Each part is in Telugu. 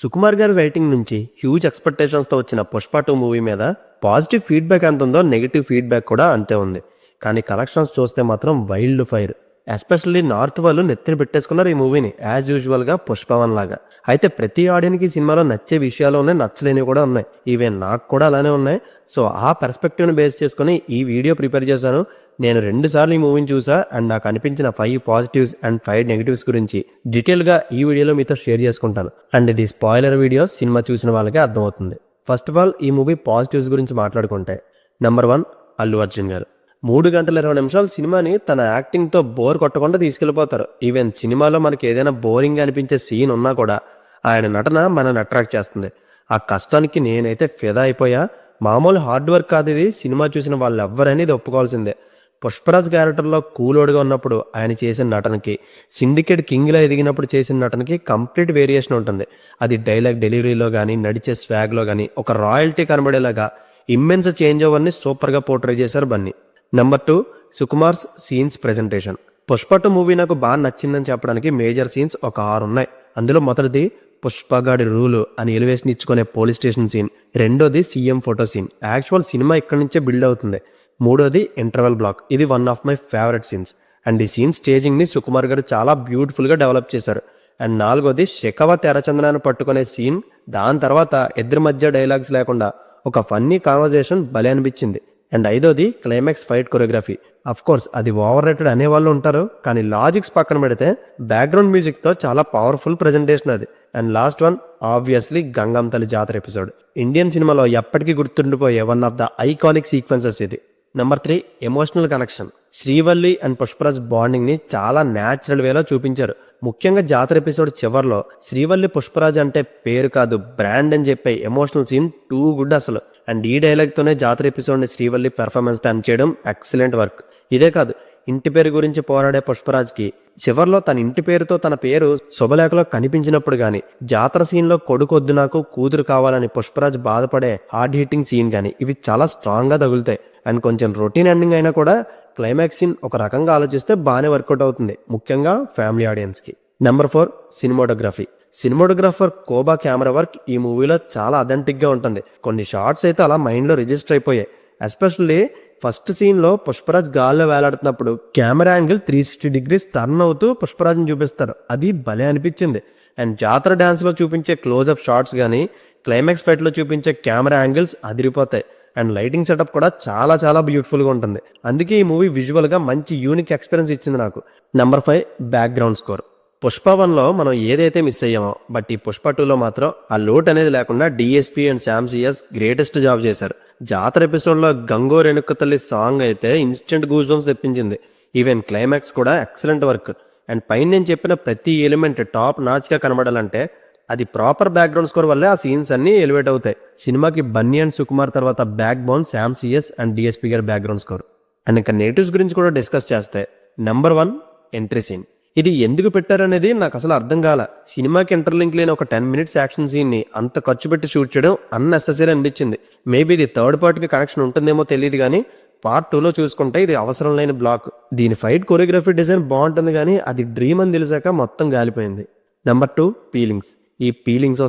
సుకుమార్ గారి రైటింగ్ నుంచి హ్యూజ్ ఎక్స్పెక్టేషన్స్తో వచ్చిన పుష్ప 2 మూవీ మీద పాజిటివ్ ఫీడ్బ్యాక్ ఎంత ఉందో నెగిటివ్ ఫీడ్బ్యాక్ కూడా అంతే ఉంది. కానీ కలెక్షన్స్ చూస్తే మాత్రం వైల్డ్ ఫైర్. ఎస్పెషల్లీ నార్త్ వాళ్ళు నెత్తిన పెట్టేసుకున్నారు ఈ మూవీని యాజ్ యూజువల్గా పుష్పవన్ లాగా. అయితే ప్రతి ఆడియన్కి సినిమాలో నచ్చే విషయాలు ఉన్నాయి, నచ్చలేనివి కూడా ఉన్నాయి. ఈవెన్ నాకు కూడా అలానే ఉన్నాయి. సో ఆ పర్స్పెక్టివ్ని బేస్ చేసుకుని ఈ వీడియో ప్రిపేర్ చేశాను. నేను 2 సార్లు ఈ మూవీని చూసా అండ్ నాకు అనిపించిన 5 పాజిటివ్స్ అండ్ 5 నెగిటివ్స్ గురించి డీటెయిల్గా ఈ వీడియోలో మీతో షేర్ చేసుకుంటాను. అండ్ ఇది స్పాయిలర్ వీడియో, సినిమా చూసిన వాళ్ళకే అర్థమవుతుంది. ఫస్ట్ ఆఫ్ ఆల్ ఈ మూవీ పాజిటివ్స్ గురించి మాట్లాడుకుంటే, నెంబర్ 1 అల్లు అర్జున్ గారు. 3 గంటల 20 నిమిషాల సినిమాని తన యాక్టింగ్తో బోర్ కొట్టకుండా తీసుకెళ్ళిపోతారు. ఈవెన్ సినిమాలో మనకి ఏదైనా బోరింగ్ అనిపించే సీన్ ఉన్నా కూడా ఆయన నటన మనల్ని అట్రాక్ట్ చేస్తుంది. ఆ కష్టానికి నేనైతే ఫిదా అయిపోయా. మామూలు హార్డ్ వర్క్ కాదు ఇది. సినిమా చూసిన వాళ్ళు ఎవ్వరని ఇది ఒప్పుకోవాల్సిందే. పుష్పరాజ్ క్యారెక్టర్లో కూలోడుగా ఉన్నప్పుడు ఆయన చేసిన నటనకి, సిండికేట్ కింగ్లో ఎదిగినప్పుడు చేసిన నటనకి కంప్లీట్ వేరియేషన్ ఉంటుంది. అది డైలాగ్ డెలివరీలో కానీ, నడిచే స్వాగ్లో కానీ ఒక రాయల్టీ కనబడేలాగా ఇమ్మెన్స్ చేంజ్ ఓవర్ని సూపర్గా పోర్ట్రే చేశారు Bunny. Number 2 Sukumar's scenes presentation. Pushpa 2 movie నాకు బాగా నచ్చిందని చెప్పడానికి మేజర్ సీన్స్ ఒక 6 ఉన్నాయి. అందులో మొదటిది పుష్పగాడి రూలు అని ఎలివేషన్ ఇచ్చుకునే పోలీస్ స్టేషన్ సీన్. రెండోది CM photo scene. Actual cinema ఇక్కడి నుంచే బిల్డ్ అవుతుంది. మూడోది ఇంటర్వెల్ బ్లాక్. ఇది one of my favourite scenes. And ఈ సీన్ స్టేజింగ్ని సుకుమార్ గారు చాలా బ్యూటిఫుల్గా డెవలప్ చేశారు. అండ్ నాలుగోది షెకవత్ ఎర్రచందనాన్ని పట్టుకునే సీన్. దాని తర్వాత ఇద్దరి మధ్య డైలాగ్స్ లేకుండా ఒక ఫన్నీ కాన్వర్జేషన్ భలే అనిపించింది. అండ్ ఐదోది climax fight choreography. Of course అది ఓవర్ రేటెడ్ అనేవాళ్ళు ఉంటారు, కానీ లాజిక్స్ పక్కన పెడితే బ్యాక్గ్రౌండ్ మ్యూజిక్తో చాలా పవర్ఫుల్ ప్రజెంటేషన్ అది. And last one obviously Gangamma తల్లి జాతర ఎపిసోడ్. ఇండియన్ సినిమాలో ఎప్పటికీ గుర్తుండిపోయే one of the iconic sequences ఇది. Number 3 emotional connection. Srivalli and Pushparaj బాండింగ్ని చాలా న్యాచురల్ వేలో చూపించారు. ముఖ్యంగా జాతర ఎపిసోడ్ చివరిలో శ్రీవల్లి పుష్పరాజ్ అంటే పేరు కాదు బ్రాండ్ అని చెప్పే ఎమోషనల్ సీన్ టూ గుడ్ అసలు. అండ్ ఈ డైలాగ్తోనే జాతర ఎపిసోడ్ని శ్రీవల్లి పెర్ఫార్మెన్స్ టర్న్ చేయడం ఎక్సలెంట్ వర్క్. ఇదే కాదు, ఇంటి పేరు గురించి పోరాడే పుష్పరాజ్కి చివరిలో తన ఇంటి పేరుతో తన పేరు శుభలేఖలో కనిపించినప్పుడు కానీ, జాతర సీన్లో కొడుకొద్దు నాకు కూతురు కావాలని పుష్పరాజ్ బాధపడే హార్డ్ హిట్టింగ్ సీన్ కానీ ఇవి చాలా స్ట్రాంగ్గా తగులుతాయి. అండ్ కొంచెం రొటీన్ ఎండింగ్ అయినా కూడా క్లైమాక్స్ సీన్ ఒక రకంగా ఆలోచిస్తే బాగానే వర్కౌట్ అవుతుంది, ముఖ్యంగా ఫ్యామిలీ ఆడియన్స్కి. Number 4 cinematography. Cinematographer Kuba camera work ఈ మూవీలో చాలా అథెంటిక్గా ఉంటుంది. కొన్ని షార్ట్స్ అయితే అలా మైండ్లో రిజిస్టర్ అయిపోయాయి. ఎస్పెషల్లీ ఫస్ట్ సీన్లో పుష్పరాజ్ గాల్లో వేలాడుతున్నప్పుడు కెమెరా యాంగిల్ 360 డిగ్రీస్ టర్న్ అవుతూ పుష్పరాజ్ని చూపిస్తారు. అది భలే అనిపించింది. అండ్ జాతర డ్యాన్స్లో చూపించే క్లోజ్అప్ షార్ట్స్ కానీ, క్లైమాక్స్ ఫైట్లో చూపించే కెమెరా యాంగిల్స్ అదిరిపోతాయి. అండ్ లైటింగ్ సెటప్ కూడా చాలా చాలా బ్యూటిఫుల్గా ఉంటుంది. అందుకే ఈ మూవీ విజువల్గా మంచి యూనిక్ ఎక్స్పీరియన్స్ ఇచ్చింది నాకు. Number 5 background score. పుష్ప 1లో మనం ఏదైతే మిస్ అయ్యామో, బట్ ఈ పుష్ప 2లో మాత్రం ఆ లోట్ అనేది లేకుండా DSP and Sam CS greatest job చేశారు. జాతర ఎపిసోడ్లో గంగో రేణుక తల్లి సాంగ్ అయితే ఇన్స్టెంట్ గూస్ బంప్స్ తెప్పించింది. ఈవెన్ క్లైమాక్స్ కూడా ఎక్సలెంట్ వర్క్. అండ్ పైన నేను చెప్పిన ప్రతి ఎలిమెంట్ టాప్ నాచ్గా కనబడాలంటే అది ప్రాపర్ బ్యాక్గ్రౌండ్ స్కోర్ వల్లే ఆ సీన్స్ అన్నీ ఎలివేట్ అవుతాయి. సినిమాకి బన్నీ అండ్ సుకుమార్ తర్వాత back bone Sam CS and DSP గారి బ్యాక్గ్రౌండ్ స్కోర్. అండ్ ఇంకా నెగిటివ్స్ గురించి కూడా డిస్కస్ చేస్తే, నెంబర్ 1 ఎంట్రీ సీన్. ఇది ఎందుకు పెట్టారనేది నాకు అసలు అర్థం కాల. సినిమాకి ఇంటర్లింక్ లేని ఒక 10 minutes యాక్షన్ సీన్ని అంత ఖర్చు పెట్టి షూట్ చేయడం అన్నెసెసరీ అనిపించింది. మేబీ ఇది థర్డ్ పార్ట్కి కనెక్షన్ ఉంటుందేమో తెలియదు, కానీ పార్ట్ 2లో చూసుకుంటే ఇది అవసరం లేని బ్లాక్. దీని ఫైట్ కొరియోగ్రఫీ డిజైన్ బాగుంటుంది, కానీ అది డ్రీమ్ అని తెలిసాక మొత్తం గాలిపోయింది. Number 2 peelings. ఈ పీలింగ్స్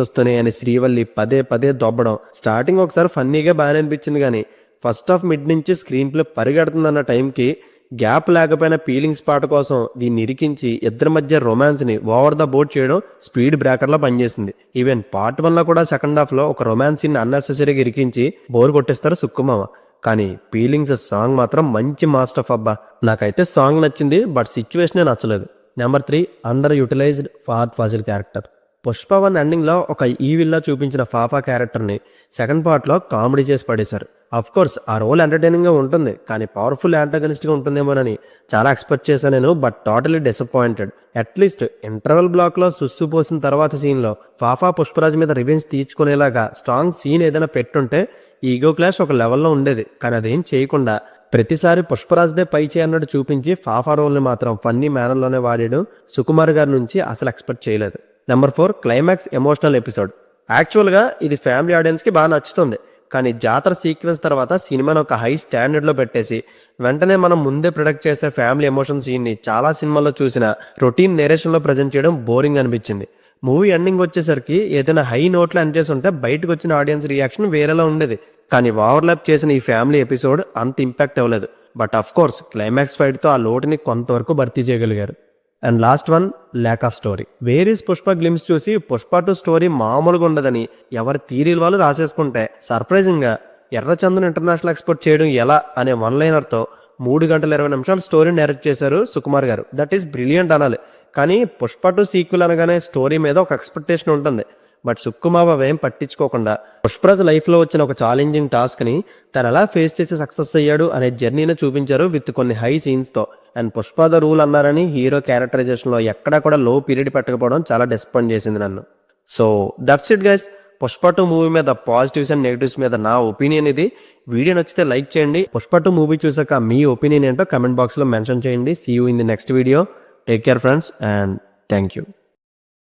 వస్తున్నాయి అని శ్రీవల్లి పదే పదే దొబ్బడం స్టార్టింగ్ ఒకసారి ఫన్నీగా బాగానే అనిపించింది, కానీ ఫస్ట్ హాఫ్ మిడ్ నుంచి స్క్రీన్ ప్లే పరిగెడుతుందన్న టైంకి గ్యాప్ లేకపోయినా పీలింగ్స్ పాట కోసం దీన్ని ఇరికించి ఇద్దరి మధ్య రొమాన్స్ని ఓవర్ ద బోర్డ్ చేయడం స్పీడ్ బ్రేకర్లా పనిచేసింది. ఈవెన్ పార్ట్ 1లో కూడా సెకండ్ హాఫ్లో ఒక రొమాన్స్ సీన్ అన్నెసెసరీగా ఇరికించి బోర్ కొట్టేస్తారు సుక్కుమామ. కానీ పీలింగ్స్ సాంగ్ మాత్రం మంచి మాస్టర్ ఆఫ్ అబ్బా. నాకైతే సాంగ్ నచ్చింది, బట్ సిచ్యువేషనే నచ్చలేదు. Number 3 under utilised Fahadh Faasil character. Pushpa 1 ఎండింగ్లో ఒక ఈవిల్లా చూపించిన ఫాఫా క్యారెక్టర్ని సెకండ్ పార్ట్లో కామెడీ చేసి పడేశారు. అఫ్ కోర్స్ ఆ రోల్ ఎంటర్టైనింగ్గా ఉంటుంది, కానీ పవర్ఫుల్ యాంటాగనిస్ట్గా ఉంటుందేమోనని చాలా ఎక్స్పెక్ట్ చేశాను నేను, but totally disappointed. At least interval బ్లాక్లో సుస్సు పోసిన తర్వాత సీన్లో ఫాఫా పుష్పరాజ్ మీద రివెంజ్ తీర్చుకునేలాగా స్ట్రాంగ్ సీన్ ఏదైనా పెట్టుంటే ఈగో క్లాష్ ఒక లెవెల్లో ఉండేది. కానీ అదేం చేయకుండా ప్రతిసారి పుష్పరాజ్దే పై చేయన్నట్టు చూపించి ఫాఫా రోల్ని మాత్రం ఫన్నీ మేనర్లోనే వాడాడు. సుకుమార్ గారి నుంచి అసలు ఎక్స్పెక్ట్ చేయలేదు. Number 4 climax emotional episode. యాక్చువల్గా ఇది ఫ్యామిలీ ఆడియన్స్కి బాగా నచ్చుతుంది, కానీ జాతర సీక్వెన్స్ తర్వాత సినిమాను ఒక హై స్టాండర్డ్లో పెట్టేసి వెంటనే మనం ముందే ప్రొడక్ట్ చేసే ఫ్యామిలీ ఎమోషన్ సీన్ని చాలా సినిమాల్లో చూసిన రొటీన్ నేరేషన్లో ప్రజెంట్ చేయడం బోరింగ్ అనిపించింది. మూవీ ఎండింగ్ వచ్చేసరికి ఏదైనా హై నోట్లో ఎండ్ చేసి ఉంటే బయటకు వచ్చిన ఆడియన్స్ రియాక్షన్ వేరేలా ఉండేది. కానీ ఓవర్లాప్ చేసిన ఈ ఫ్యామిలీ ఎపిసోడ్ అంత ఇంపాక్ట్ అవ్వలేదు. బట్ అఫ్ కోర్స్ క్లైమాక్స్ ఫైట్తో ఆ లోటుని కొంతవరకు భర్తీ చేయగలిగారు. And last one, lack of story. Varies Pushpa glimpse చూసి పుష్ప 2 స్టోరీ మామూలుగా ఉండదని ఎవరి థీరీల వాళ్ళు రాసేసుకుంటే సర్ప్రైజింగ్గా ఎర్రచందన్ ఇంటర్నేషనల్ ఎక్స్పోర్ట్ చేయడం ఎలా అనే 1 లైనర్తో 3 గంటల 20 నిమిషాలు స్టోరీ నరేట్ చేశారు సుకుమార్ గారు. దట్ ఈస్ బ్రిలియంట్ అనాలి. కానీ పుష్ప 2 సీక్వెల్ అనగానే స్టోరీ మీద ఒక ఎక్స్పెక్టేషన్ ఉంటుంది. బట్ సుకుమార్ అవేం పట్టించుకోకుండా పుష్పరాజ్ లైఫ్లో వచ్చిన ఒక ఛాలెంజింగ్ టాస్క్ని తను ఎలా ఫేస్ చేసి సక్సెస్ అయ్యాడు అనే జర్నీని చూపించారు విత్ కొన్ని హై సీన్స్తో. అండ్ పుష్ప ద రూల్ అన్నారని హీరో క్యారెక్టరైజేషన్లో ఎక్కడా కూడా లో పీరియడ్ పెట్టకపోవడం చాలా డిసప్పాయింట్ చేసింది నన్ను. So that's it guys. Pushpa 2 movie మీద పాజిటివ్స్ అండ్ నెగిటివ్స్ మీద నా ఒపీనియన్ ఇది. వీడియో నచ్చితే లైక్ చేయండి. పుష్ప 2 మూవీ చూసాక మీ ఒపీనియన్ ఏంటో కమెంట్ బాక్స్లో మెన్షన్ చేయండి. See you in the next video. Take care friends and thank you.